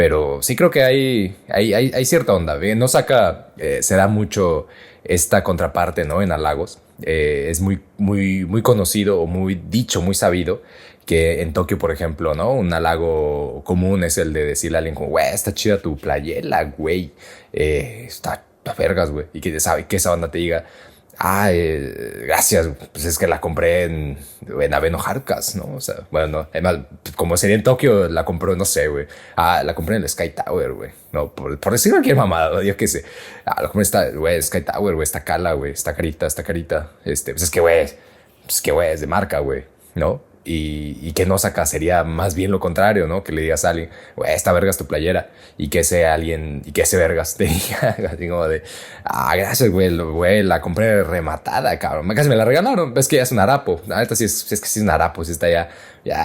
Pero sí creo que hay cierta onda. En Osaka se da mucho esta contraparte, ¿no? En halagos. Es muy conocido o muy dicho, muy sabido que en Tokio, por ejemplo, ¿no? Un halago común es el de decirle a alguien como, güey, está chida tu playera, güey. Está vergas, güey. Y que sabe que esa banda te diga, gracias, pues es que la compré en Aveno Harkas, ¿no? O sea, bueno, no, además, como sería en Tokio, la compró, no sé, güey. La compré en el Sky Tower, güey. No, por decir cualquier mamada, yo qué sé. La compré esta, güey, Sky Tower, güey, está cala, güey, está carita, está carita. Pues es que, güey, es de marca, güey, ¿no? Y que no saca sería más bien lo contrario, ¿no? Que le digas a alguien, güey, esta verga es tu playera. Y que ese alguien, y que ese vergas te diga, así como de, gracias, güey, la compré rematada, cabrón. Casi me la regalaron. Es que ya es un harapo. La neta sí es que sí es un harapo, sí está ya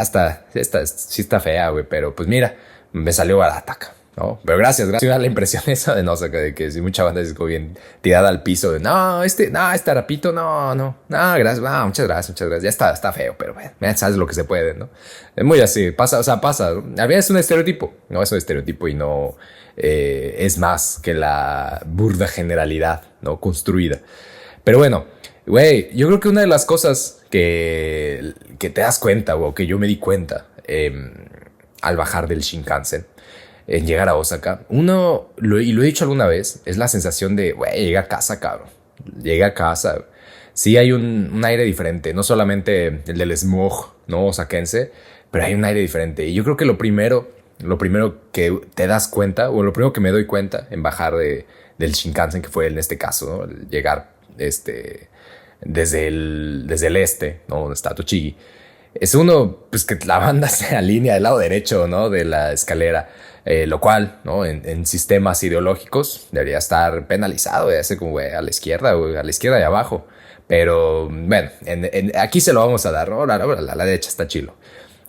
está, sí está fea, güey. Pero pues mira, me salió barata, cabrón. No, pero gracias. Me da la impresión esa de no, o sea, de que si mucha banda es como bien tirada al piso de este harapito, no, gracias, muchas gracias, ya está feo, pero bueno, sabes lo que se puede, ¿no? Es muy así, pasa. A veces es un estereotipo, no es un estereotipo y no es más que la burda generalidad, ¿no? Construida. Pero bueno, güey, yo creo que una de las cosas que te das cuenta, o que yo me di cuenta al bajar del Shinkansen, en llegar a Osaka, y lo he dicho alguna vez, es la sensación de, güey, llegué a casa, cabrón. Llegué a casa. Sí hay un aire diferente, no solamente el del smog, ¿no? Osakense, pero hay un aire diferente. Y yo creo que lo primero que te das cuenta, o lo primero que me doy cuenta en bajar del Shinkansen, que fue en este caso, ¿no? Llegar desde el este, ¿no? Donde está Tochigi. Es uno, pues que la banda se alinea del lado derecho, ¿no? De la escalera, lo cual, ¿no? En sistemas ideológicos debería estar penalizado, debería ser como, güey, a la izquierda y abajo. Pero, bueno, aquí se lo vamos a dar, ¿no? La derecha está chilo.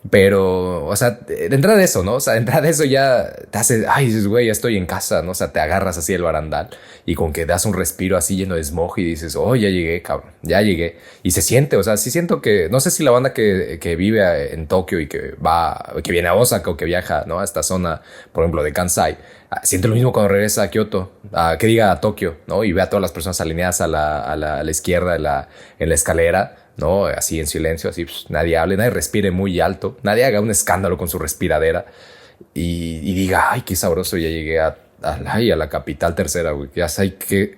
Pero, o sea, de entrada de eso, ¿no? O sea, de entrada de eso ya te hace, dices, güey, ya estoy en casa, ¿no? O sea, te agarras así el barandal y con que das un respiro así lleno de smog y dices, ya llegué, cabrón, ya llegué. Y se siente, o sea, sí siento que, no sé si la banda que vive en Tokio y que viene a Osaka o que viaja, ¿no? A esta zona, por ejemplo, de Kansai, siente lo mismo cuando regresa a Kioto, que diga a Tokio, ¿no? Y ve a todas las personas alineadas a la izquierda en la escalera, ¿no? Así en silencio, así pues, nadie hable, nadie respire muy alto, nadie haga un escándalo con su respiradera y diga, ay, qué sabroso, ya llegué a la capital tercera, güey, ya sé qué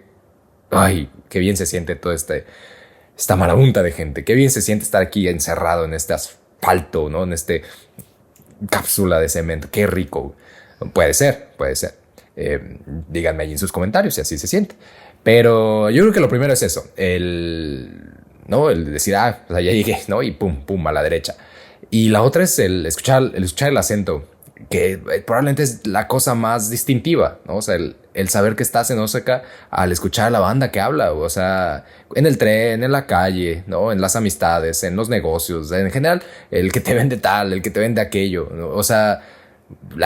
bien se siente toda esta marabunta de gente, qué bien se siente estar aquí encerrado en este asfalto, ¿no? En este cápsula de cemento, qué rico. Puede ser. Díganme ahí en sus comentarios si así se siente. Pero yo creo que lo primero es eso, ¿no? El decir, o sea, ya llegué, ¿no? Y pum, a la derecha. Y la otra es el escuchar el acento, que probablemente es la cosa más distintiva, ¿no? O sea, el saber que estás en Osaka al escuchar a la banda que habla, o sea, en el tren, en la calle, ¿no? En las amistades, en los negocios, en general, el que te vende tal, el que te vende aquello, ¿no? O sea,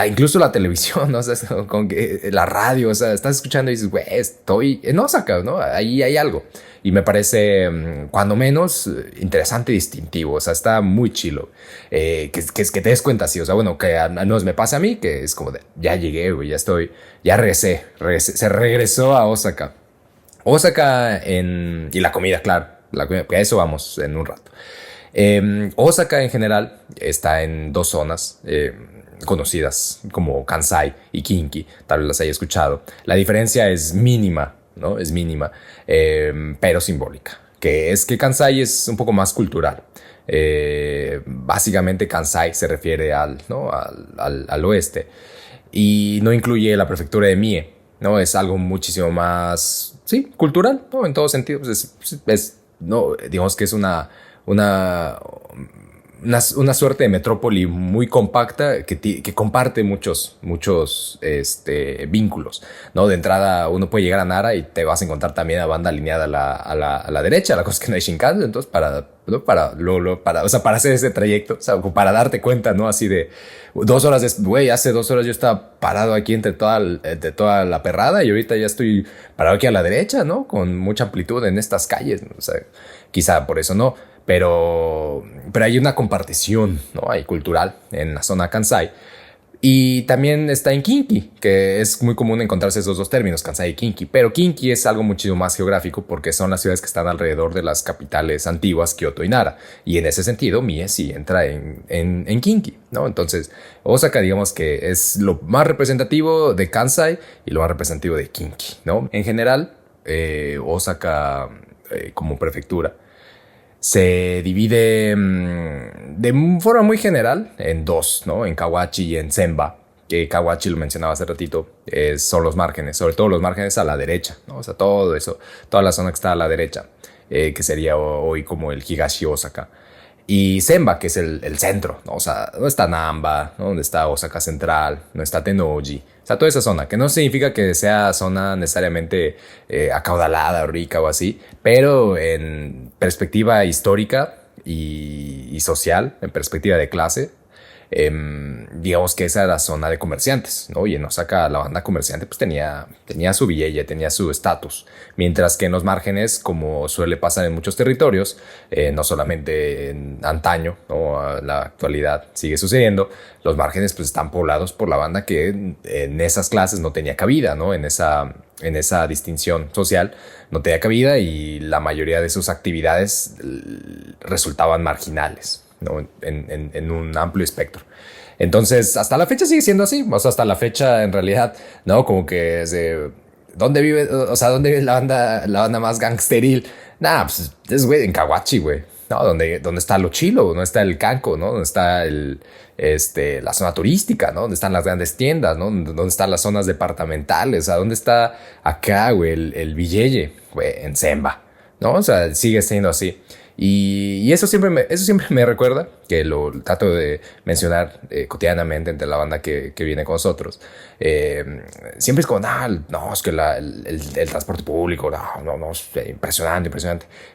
incluso la televisión, ¿no? O sea, con que la radio, o sea, estás escuchando y dices, güey, estoy en Osaka, ¿no? Ahí hay algo. Y me parece, cuando menos, interesante y distintivo. O sea, está muy chilo. Que te des cuenta así. O sea, bueno, que al menos me pasa a mí, que es como de, ya llegué, güey, ya regresé. Se regresó a Osaka. Y la comida, claro. A eso vamos en un rato. Osaka en general está en dos zonas conocidas como Kansai y Kinki, tal vez las haya escuchado. La diferencia es mínima, ¿no? Es mínima, pero simbólica. Que es que Kansai es un poco más cultural. Básicamente Kansai se refiere ¿no? al oeste y no incluye la prefectura de Mie, ¿no? Es algo muchísimo más, sí, cultural, ¿no? En todos sentidos. No, digamos que es una suerte de metrópoli muy compacta que comparte muchos vínculos, ¿no? De entrada uno puede llegar a Nara y te vas a encontrar también a banda alineada a la derecha, la cosa es que no hay Shinkansen, entonces o sea, para hacer ese trayecto, o sea, para darte cuenta, ¿no? Así de 2 horas, güey, hace 2 horas yo estaba parado aquí entre toda la perrada y ahorita ya estoy parado aquí a la derecha, ¿no? Con mucha amplitud en estas calles, ¿no? O sea, quizá por eso no. Pero hay una compartición, ¿no? Hay cultural en la zona Kansai. Y también está en Kinki, que es muy común encontrarse esos dos términos, Kansai y Kinki. Pero Kinki es algo muchísimo más geográfico porque son las ciudades que están alrededor de las capitales antiguas, Kioto y Nara. Y en ese sentido, Mie sí entra en Kinki, ¿no? Entonces, Osaka, digamos que es lo más representativo de Kansai y lo más representativo de Kinki, ¿no? En general, Osaka, como prefectura, se divide de forma muy general en dos, ¿no? En Kawachi y en Senba, que Kawachi lo mencionaba hace ratito, son los márgenes, sobre todo los márgenes a la derecha, ¿no? O sea, todo eso, toda la zona que está a la derecha, que sería hoy como el Higashi Osaka. Y Senba, que es el centro, ¿no? O sea, donde está Namba, ¿no? Donde está Osaka Central, donde está Tennoji. O sea, toda esa zona, que no significa que sea zona necesariamente acaudalada o rica o así, pero en perspectiva histórica y social, en perspectiva de clase, digamos que esa era la zona de comerciantes, ¿no? Y en Osaka la banda comerciante pues tenía su billete, tenía su estatus, mientras que en los márgenes, como suele pasar en muchos territorios, no solamente en antaño, ¿no? A la actualidad sigue sucediendo, los márgenes pues están poblados por la banda que en esas clases no tenía cabida, ¿no? En esa distinción social no tenía cabida y la mayoría de sus actividades resultaban marginales, ¿no? En un amplio espectro. Entonces, hasta la fecha sigue siendo así. O sea, hasta la fecha, en realidad, ¿no? Como que ¿dónde vive? O sea, ¿dónde vive la banda más gangsteril? Nah, pues es, güey, en Kawachi, güey. No, donde está lo chilo, donde está el Kanko, ¿no? Donde está la zona turística, ¿no? Donde están las grandes tiendas, ¿no? Donde están las zonas departamentales, o sea, ¿dónde está acá, güey, el Villeye, güey, en Senba, ¿no? O sea, sigue siendo así. Y eso siempre me recuerda, que lo trato de mencionar cotidianamente entre la banda que viene con nosotros. Siempre es como, no, es que el transporte público, no, es impresionante. Pues,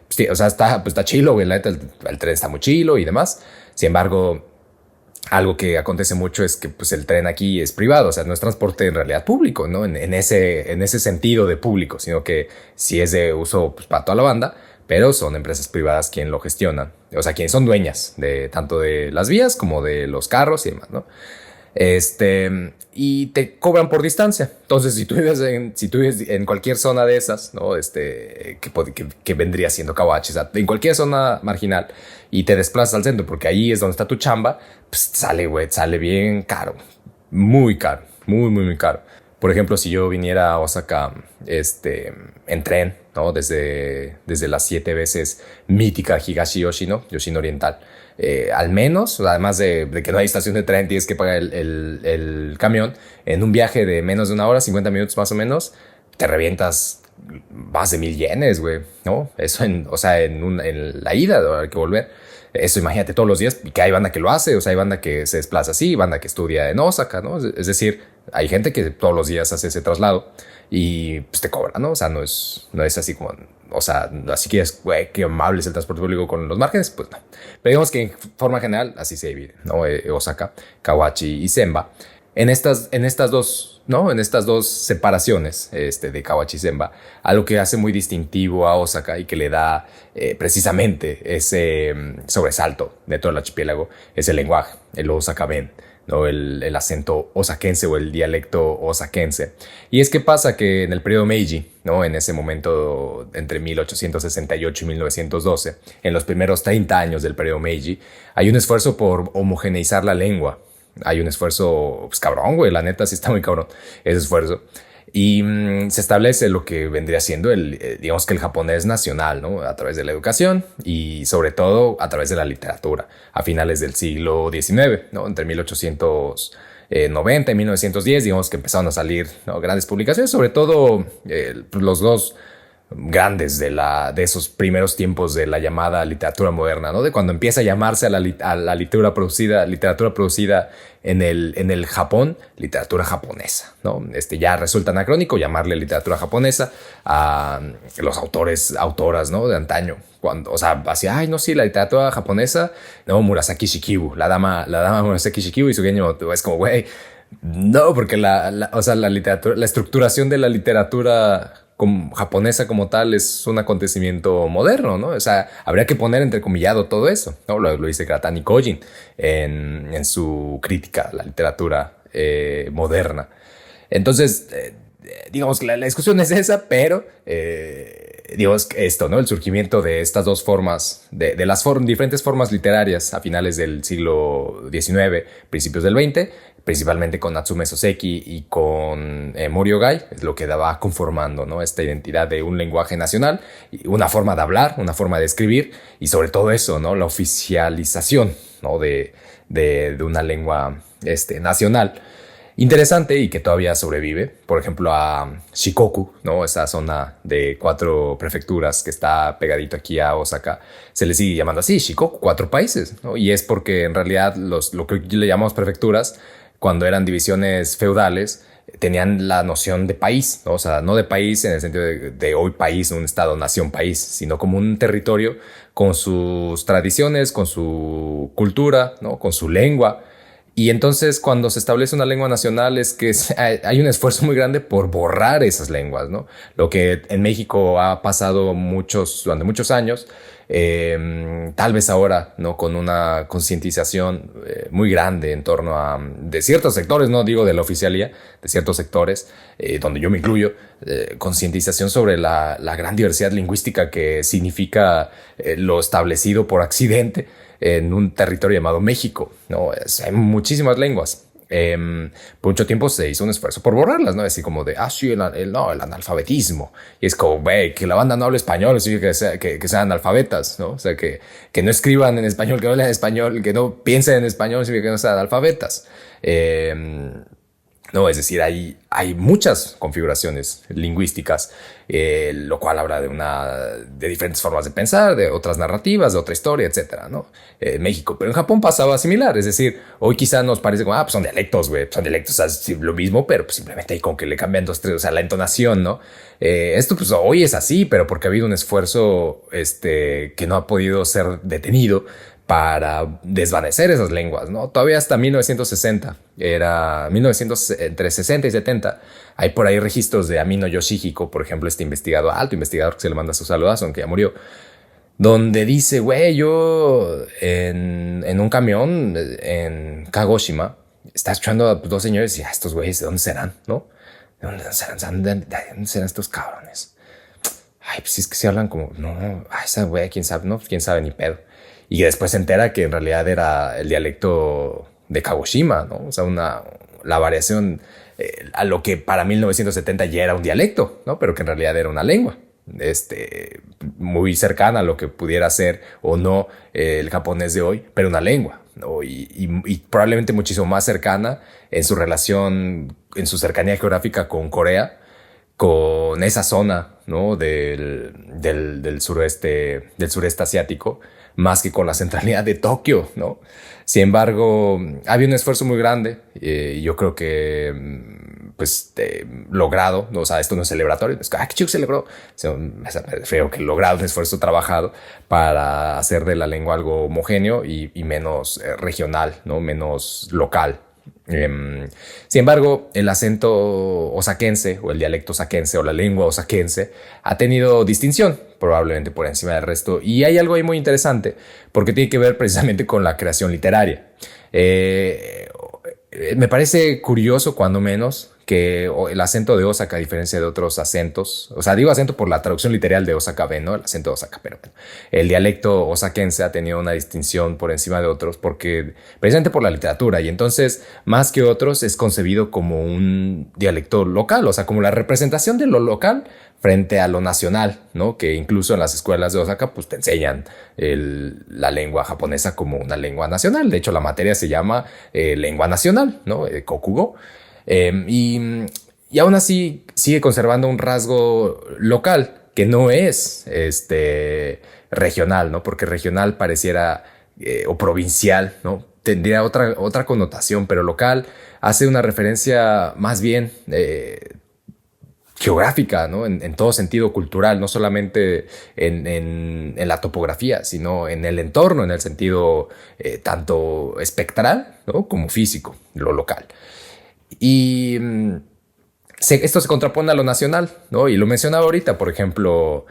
sí, o sea, está chilo, güey, la neta, el tren está muy chilo y demás. Sin embargo, algo que acontece mucho es que pues, el tren aquí es privado, o sea, no es transporte en realidad público, ¿no? En ese sentido de público, sino que sí es de uso pues, para toda la banda, pero son empresas privadas quien lo gestionan, o sea, quienes son dueñas de tanto de las vías como de los carros y demás, ¿no? Y te cobran por distancia. Entonces, si tú vives en cualquier zona de esas, ¿no? Que vendría siendo Kawachi, o sea, en cualquier zona marginal y te desplazas al centro porque ahí es donde está tu chamba, pues sale bien caro, muy caro, muy caro. Por ejemplo, si yo viniera a Osaka, en tren, ¿no? Desde las 7 veces mítica Higashi Yoshino, Yoshino Oriental, al menos, además de que no hay estación de tren, tienes que pagar el camión, en un viaje de menos de una hora, 50 minutos más o menos, te revientas más de 1,000 yenes, güey, ¿no? Eso en la ida, hay que volver. Eso imagínate todos los días, y que hay banda que lo hace, o sea, hay banda que se desplaza así, banda que estudia en Osaka, ¿no? Es decir, hay gente que todos los días hace ese traslado y pues te cobra, ¿no? O sea, no es así como, o sea, así que es, güey, qué amable es el transporte público con los márgenes, pues no. Pero digamos que en forma general así se divide, ¿no? Osaka, Kawachi y Senba. En estas dos, ¿no? En estas dos separaciones, de Kawachi y Senba, algo que hace muy distintivo a Osaka y que le da precisamente ese sobresalto de todo el archipiélago es el lenguaje, el Osaka Ben, ¿no? El acento osakense o el dialecto osakense. Y es que pasa que en el periodo Meiji, ¿no? En ese momento entre 1868 y 1912, en los primeros 30 años del periodo Meiji, hay un esfuerzo por homogeneizar la lengua. Hay un esfuerzo, pues cabrón, güey, la neta sí está muy cabrón ese esfuerzo. Y se establece lo que vendría siendo digamos que el japonés nacional, ¿no? A través de la educación y sobre todo a través de la literatura a finales del siglo XIX, ¿no? Entre 1890 y 1910, digamos que empezaron a salir, ¿no? Grandes publicaciones, sobre todo los dos grandes de esos primeros tiempos de la llamada literatura moderna, ¿no? De cuando empieza a llamarse a la literatura producida en el Japón, literatura japonesa, ¿no? Ya resulta anacrónico llamarle literatura japonesa a los autoras, ¿no? De antaño. O sea, así, ay, no, sí, la literatura japonesa, no, Murasaki Shikibu, la dama Murasaki Shikibu y su genio, es como, güey, no, porque o sea, la literatura, la estructuración de la literatura japonesa como tal es un acontecimiento moderno, ¿no? O sea, habría que poner entrecomillado todo eso, ¿no? Lo dice Gratani Kojin en su crítica a la literatura moderna. Entonces, digamos que la discusión es esa, pero digamos que esto, ¿no? El surgimiento de estas dos formas, de las diferentes formas literarias a finales del siglo XIX, principios del XX, principalmente con Natsume Soseki y con Mori Ogai, es lo que va conformando, ¿no? Esta identidad de un lenguaje nacional, una forma de hablar, una forma de escribir y sobre todo eso, ¿no? La oficialización, ¿no? de una lengua nacional. Interesante y que todavía sobrevive, por ejemplo, a Shikoku, ¿no? Esa zona de 4 prefecturas que está pegadito aquí a Osaka, se le sigue llamando así, Shikoku, 4 países, ¿no? Y es porque en realidad lo que le llamamos prefecturas, cuando eran divisiones feudales, tenían la noción de país, ¿no? O sea, no de país en el sentido de hoy país, un estado, nación, país, sino como un territorio con sus tradiciones, con su cultura, ¿no? Con su lengua. Y entonces cuando se establece una lengua nacional es que hay un esfuerzo muy grande por borrar esas lenguas, ¿no? Lo que en México ha pasado durante muchos años, tal vez ahora, ¿no? Con una concientización muy grande en torno a de ciertos sectores, no digo de la oficialía, de ciertos sectores, donde yo me incluyo, concientización sobre la gran diversidad lingüística que significa lo establecido por accidente en un territorio llamado México, ¿no? Hay muchísimas lenguas. Por mucho tiempo se hizo un esfuerzo por borrarlas, ¿no? Así como de, sí, el analfabetismo. Y es como, güey, que la banda no hable español, sí, que sean analfabetas, ¿no? O sea, que no escriban en español, que no hablen español, que no piensen en español, sí, que no sean analfabetas. No, es decir, hay muchas configuraciones lingüísticas, lo cual habla de diferentes formas de pensar, de otras narrativas, de otra historia, etcétera, ¿no? México, pero en Japón pasaba similar, es decir, hoy quizá nos parece como, pues son dialectos, güey, son dialectos, o sea, lo mismo, pero pues simplemente hay con que le cambian 2, 3, o sea, la entonación, ¿no? Esto pues hoy es así, pero porque ha habido un esfuerzo, que no ha podido ser detenido para desvanecer esas lenguas, ¿no? Todavía hasta 1960, entre 60 y 70, hay por ahí registros de Amino Yoshihiko, por ejemplo, este alto investigador que se le manda su saludazo, aunque ya murió, donde dice, güey, yo en un camión en Kagoshima, está escuchando a 2 señores y estos güeyes, ¿de dónde serán, no? ¿De dónde serán? ¿De dónde serán estos cabrones? Ay, pues es que se hablan como, no, esa güey, quién sabe, no, quién sabe ni pedo. Y después se entera que en realidad era el dialecto de Kagoshima, ¿no? O sea, la variación a lo que para 1970 ya era un dialecto, ¿no? Pero que en realidad era una lengua, muy cercana a lo que pudiera ser o no el japonés de hoy, pero una lengua, ¿no? Y probablemente muchísimo más cercana en su relación, en su cercanía geográfica con Corea, con esa zona, ¿no? del sureste asiático, más que con la centralidad de Tokio, ¿no? Sin embargo, había un esfuerzo muy grande y yo creo que pues logrado, ¿no? O sea, esto no es celebratorio, es que qué chido celebró, o sea, me refiero que logrado, un esfuerzo trabajado para hacer de la lengua algo homogéneo y menos regional, ¿no? Menos local. Sin embargo, el acento osakense o el dialecto osakense o la lengua osakense ha tenido distinción, probablemente por encima del resto. Y hay algo ahí muy interesante porque tiene que ver precisamente con la creación literaria. Me parece curioso, cuando menos, que el acento de Osaka, a diferencia de otros acentos, o sea, digo acento por la traducción literal de Osaka B, ¿no? El acento de Osaka, pero bueno, el dialecto osakense ha tenido una distinción por encima de otros porque, precisamente por la literatura, y entonces, más que otros, es concebido como un dialecto local, o sea, como la representación de lo local frente a lo nacional, ¿no? Que incluso en las escuelas de Osaka, pues te enseñan la lengua japonesa como una lengua nacional. De hecho, la materia se llama lengua nacional, ¿no? Kokugo. Y aún así sigue conservando un rasgo local que no es regional, ¿no? Porque regional pareciera o provincial, ¿no? Tendría otra connotación, pero local hace una referencia más bien geográfica, ¿no? En todo sentido cultural, no solamente en la topografía, sino en el entorno, en el sentido tanto espectral, ¿no? Como físico, lo local. Y esto se contrapone a lo nacional, ¿no? Y lo mencionaba ahorita, por ejemplo,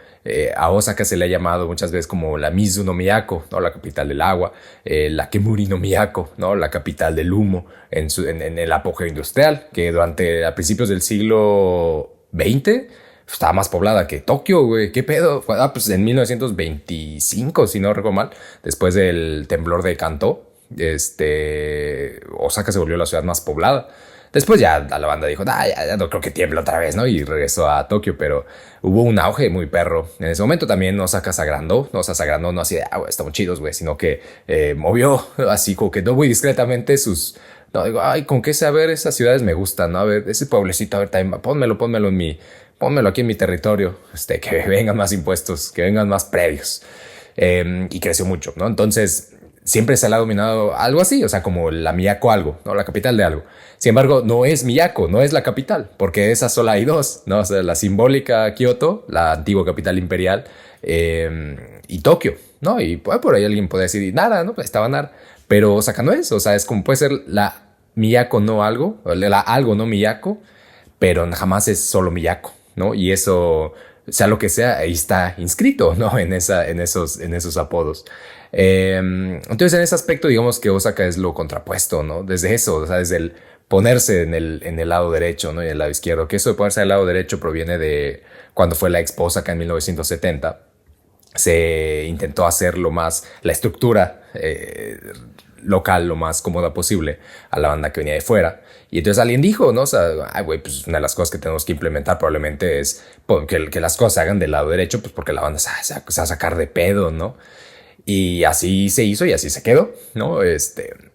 a Osaka se le ha llamado muchas veces como la Mizu no Miyako, ¿no? La capital del agua, la Kemuri no Miyako, ¿no? La capital del humo en el apogeo industrial, que a principios del siglo XX estaba más poblada que Tokio, güey. ¿Qué pedo? Pues en 1925, si no recuerdo mal, después del temblor de Kanto, Osaka se volvió la ciudad más poblada. Después ya la banda dijo, ya no creo que tiemble otra vez, ¿no? Y regresó a Tokio, pero hubo un auge muy perro. En ese momento también Osaka se agrandó, ¿no? O sea, se agrandó no así de, güey, estamos chidos, güey, sino que movió así como que no muy discretamente sus... No, digo, ay, con qué saber esas ciudades me gustan, ¿no? A ver, ese pueblecito, a ver, también, pónmelo aquí en mi territorio, que vengan más impuestos, que vengan más predios. Y creció mucho, ¿no? Entonces, siempre se le ha dominado algo así, o sea, como la Miyako algo, ¿no? La capital de algo. Sin embargo, no es Miyako, no es la capital, porque de esas solo hay dos, ¿no? O sea, la simbólica Kioto, la antigua capital imperial, y Tokio, ¿no? Y pues, por ahí alguien puede decir, nada, ¿no? Pues estaba Nara. Pero Osaka no es, o sea, es como puede ser la Miyako no algo, la algo no Miyako, pero jamás es solo Miyako, ¿no? Y eso, sea lo que sea, ahí está inscrito, ¿no? En esos apodos. Entonces, en ese aspecto, digamos que Osaka es lo contrapuesto, ¿no? Desde eso, o sea, desde el ponerse en el lado derecho, ¿no? Y en el lado izquierdo, que eso de ponerse al lado derecho proviene de cuando fue la Expo Osaka en 1970. Se intentó hacer la estructura local lo más cómoda posible a la banda que venía de fuera. Y entonces alguien dijo, ¿no? O sea, güey, pues una de las cosas que tenemos que implementar probablemente es que las cosas se hagan del lado derecho, pues porque la banda se va a sacar de pedo, ¿no? Y así se hizo y así se quedó, ¿no?